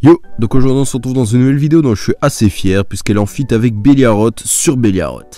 Yo, donc aujourd'hui on se retrouve dans une nouvelle vidéo dont je suis assez fier puisqu'elle est en feat avec Beliaroth sur Beliaroth.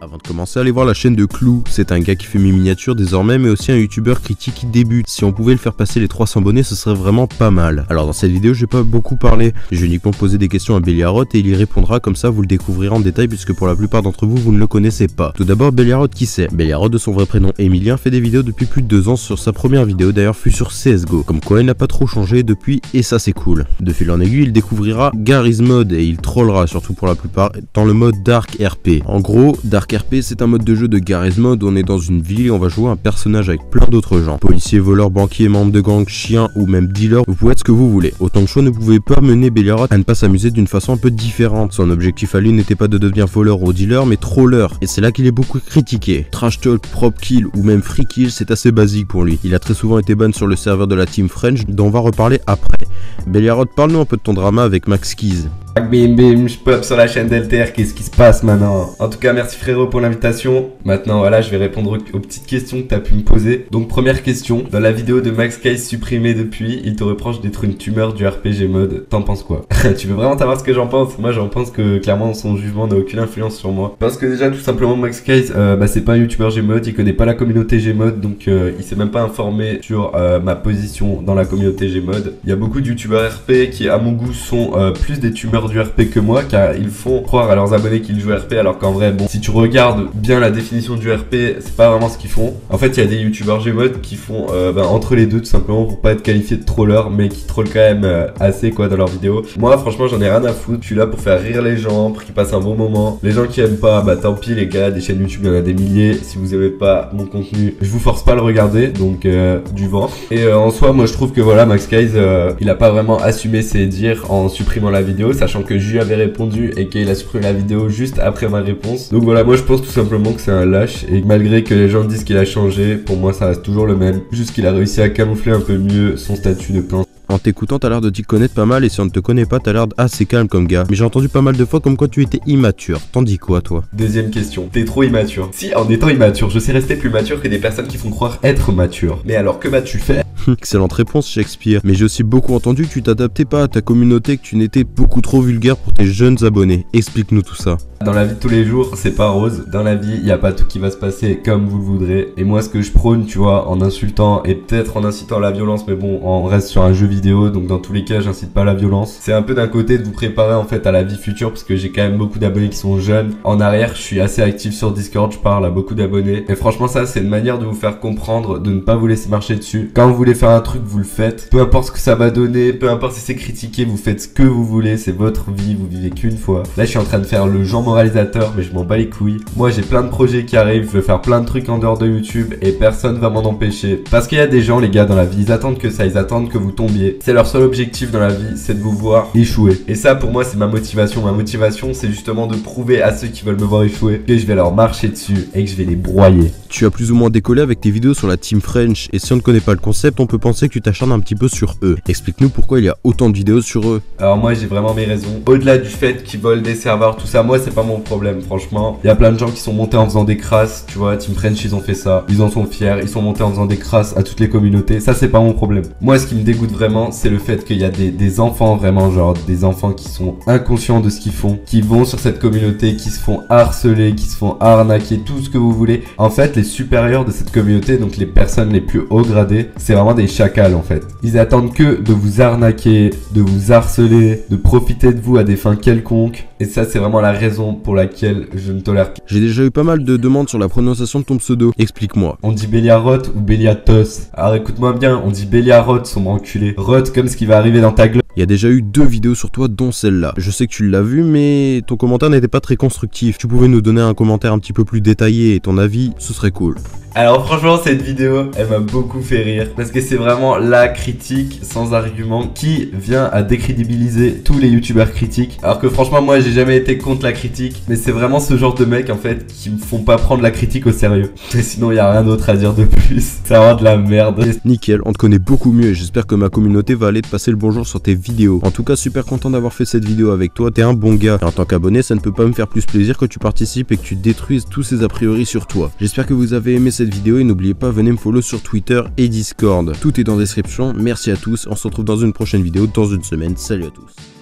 Avant de commencer, allez voir la chaîne de Clou, c'est un gars qui fait mes miniatures désormais mais aussi un youtubeur critique qui débute. Si on pouvait le faire passer les 300 abonnés, ce serait vraiment pas mal. Alors dans cette vidéo, je vais pas beaucoup parler, je vais uniquement poser des questions à Beliaroth et il y répondra, comme ça vous le découvrirez en détail puisque pour la plupart d'entre vous, vous ne le connaissez pas. Tout d'abord, Beliaroth qui c'est? Beliaroth de son vrai prénom Emilien fait des vidéos depuis plus de 2 ans. Sur sa première vidéo d'ailleurs fut sur CSGO, comme quoi il n'a pas trop changé depuis et ça c'est cool. De fil en aiguille, il découvrira Garry's Mod et il trollera surtout pour la plupart dans le mode Dark RP. En gros, Dark RP c'est un mode de jeu de Garry's Mod où on est dans une ville et on va jouer un personnage avec plein d'autres gens. Policiers, voleurs, banquiers, membres de gang, chiens ou même dealers, vous pouvez être ce que vous voulez. Autant de choix ne pouvait pas mener Beliaroth à ne pas s'amuser d'une façon un peu différente. Son objectif à lui n'était pas de devenir voleur ou dealer mais troller. Et c'est là qu'il est beaucoup critiqué. Trash talk, prop kill ou même free kill, c'est assez basique pour lui. Il a très souvent été ban sur le serveur de la Team French dont on va reparler après. Beliaroth, parle-nous un peu de ton drama avec Max Keys. Bim bim, je pop sur la chaîne d'LTR, qu'est-ce qui se passe maintenant? En tout cas, merci frérot pour l'invitation. Maintenant, voilà, je vais répondre aux petites questions que t'as pu me poser. Donc, première question, dans la vidéo de Max Keys supprimée depuis, il te reproche d'être une tumeur du RPG mode. T'en penses quoi? Tu veux vraiment savoir ce que j'en pense? Moi, j'en pense que clairement, son jugement n'a aucune influence sur moi. Parce que déjà, tout simplement, Max Keys, c'est pas un youtubeur Gmod, il connaît pas la communauté Gmod, donc il s'est même pas informé sur ma position dans la communauté Gmod. Il y a beaucoup de youtubeurs RP qui, à mon goût, sont plus des tumeurs du RP que moi, car ils font croire à leurs abonnés qu'ils jouent RP, alors qu'en vrai, bon, si tu regardes bien la définition du RP, c'est pas vraiment ce qu'ils font. En fait, il y a des youtubeurs Gmod qui font entre les deux, tout simplement, pour pas être qualifiés de trollers, mais qui trollent quand même assez, quoi, dans leurs vidéos. Moi, franchement, j'en ai rien à foutre. Je suis là pour faire rire les gens, pour qu'ils passent un bon moment. Les gens qui aiment pas, tant pis, les gars, des chaînes YouTube, il y en a des milliers. Si vous aimez pas mon contenu, je vous force pas à le regarder, donc du vent. Et en soi, moi, je trouve que voilà, Max Keys, il a pas vraiment assumé ses dires en supprimant la vidéo, sachant que je lui avais répondu et qu'il a supprimé la vidéo juste après ma réponse. Donc voilà, moi je pense tout simplement que c'est un lâche et malgré que les gens disent qu'il a changé, pour moi ça reste toujours le même. Juste qu'il a réussi à camoufler un peu mieux son statut de plan. En t'écoutant, t'as l'air de t'y connaître pas mal et si on ne te connaît pas, t'as l'air assez calme comme gars. Mais j'ai entendu pas mal de fois comme quoi tu étais immature. T'en dis quoi, toi? Deuxième question, t'es trop immature. Si en étant immature, je sais rester plus mature que des personnes qui font croire être mature. Mais alors que m'as-tu fait? Excellente réponse, Shakespeare. Mais j'ai aussi beaucoup entendu que tu t'adaptais pas à ta communauté, que tu n'étais beaucoup trop vulgaire pour tes jeunes abonnés. Explique-nous tout ça. Dans la vie de tous les jours, c'est pas rose. Dans la vie, il n'y a pas tout qui va se passer comme vous le voudrez. Et moi, ce que je prône, tu vois, en insultant et peut-être en incitant à la violence, mais bon, on reste sur un jeu vidéo, donc dans tous les cas, j'incite pas à la violence. C'est un peu d'un côté de vous préparer en fait à la vie future, parce que j'ai quand même beaucoup d'abonnés qui sont jeunes. En arrière, je suis assez actif sur Discord, je parle à beaucoup d'abonnés. Et franchement, ça, c'est une manière de vous faire comprendre, de ne pas vous laisser marcher dessus. Quand vous voulez faire un truc, vous le faites. Peu importe ce que ça va donner, peu importe si c'est critiqué, vous faites ce que vous voulez, c'est votre vie, vous vivez qu'une fois. Là, je suis en train de faire le genre moralisateur, mais je m'en bats les couilles. Moi, j'ai plein de projets qui arrivent, je veux faire plein de trucs en dehors de YouTube et personne va m'en empêcher. Parce qu'il y a des gens, les gars, dans la vie, ils attendent que ça, ils attendent que vous tombiez. C'est leur seul objectif dans la vie, c'est de vous voir échouer. Et ça, pour moi, c'est ma motivation. Ma motivation, c'est justement de prouver à ceux qui veulent me voir échouer que je vais leur marcher dessus et que je vais les broyer. Tu as plus ou moins décollé avec tes vidéos sur la Team French et si on ne connaît pas le concept, on peut penser que tu t'acharnes un petit peu sur eux. Explique-nous pourquoi il y a autant de vidéos sur eux. Alors moi, j'ai vraiment mes raisons. Au-delà du fait qu'ils volent des serveurs, tout ça, moi, c'est pas mon problème, franchement. Il y a plein de gens qui sont montés en faisant des crasses, tu vois, Team French, ils ont fait ça. Ils en sont fiers, ils sont montés en faisant des crasses à toutes les communautés. Ça, c'est pas mon problème. Moi, ce qui me dégoûte vraiment, c'est le fait qu'il y a des enfants, vraiment, genre, des enfants qui sont inconscients de ce qu'ils font, qui vont sur cette communauté, qui se font harceler, qui se font arnaquer, tout ce que vous voulez. En fait, les supérieurs de cette communauté, donc les personnes les plus haut gradées, c'est vraiment des chacals, en fait. Ils attendent que de vous arnaquer, de vous harceler, de profiter de vous à des fins quelconques. Et ça, c'est vraiment la raison pour laquelle je ne tolère pas. J'ai déjà eu pas mal de demandes sur la prononciation de ton pseudo. Explique-moi. On dit Beliaroth ou Beliatos? Alors écoute-moi bien, on dit Beliaroth, sombre enculé. Roth comme ce qui va arriver dans ta gueule. Il y a déjà eu 2 vidéos sur toi, dont celle-là. Je sais que tu l'as vu, mais ton commentaire n'était pas très constructif. Tu pouvais nous donner un commentaire un petit peu plus détaillé et ton avis, ce serait cool. Alors franchement cette vidéo elle m'a beaucoup fait rire parce que c'est vraiment la critique sans argument qui vient à décrédibiliser tous les youtubeurs critiques. Alors que franchement moi j'ai jamais été contre la critique, mais c'est vraiment ce genre de mecs en fait qui me font pas prendre la critique au sérieux. Et sinon y a rien d'autre à dire de plus. C'est vraiment de la merde. Nickel, on te connaît beaucoup mieux et j'espère que ma communauté va aller te passer le bonjour sur tes vidéos. En tout cas super content d'avoir fait cette vidéo avec toi, t'es un bon gars. Et en tant qu'abonné ça ne peut pas me faire plus plaisir que tu participes et que tu détruises tous ces a priori sur toi. J'espère que vous avez aimé cette vidéo et n'oubliez pas, venez me follow sur Twitter et Discord. Tout est dans la description, merci à tous, on se retrouve dans une prochaine vidéo dans une semaine, salut à tous.